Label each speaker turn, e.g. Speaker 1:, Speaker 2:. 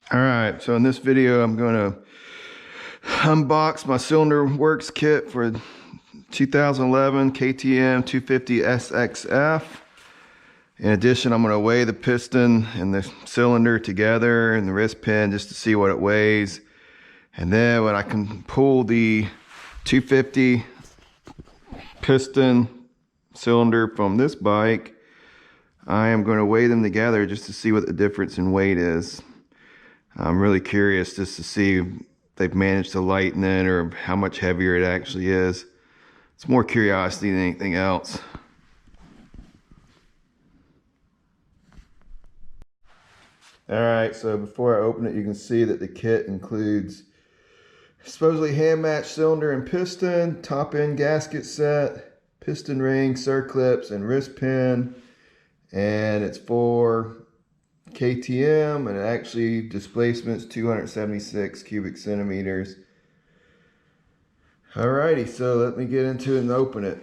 Speaker 1: Alright, so in this video I'm going to unbox my cylinder works kit for 2011 KTM 250 SXF. In addition, I'm going to weigh the piston and the cylinder together and the wrist pin just to see what it weighs. And then when I can pull the 250 piston cylinder from this bike, I am going to weigh them together just to see what the difference in weight is. I'm really curious just to see if they've managed to lighten it or how much heavier it actually is. It's more curiosity than anything else. Alright, so before I open it, you can see that the kit includes supposedly hand-matched cylinder and piston, top-end gasket set, piston ring, circlips, and wrist pin. And it's for KTM, and actually displacement's 276 cubic centimeters. Alrighty, so let me get into it and open it.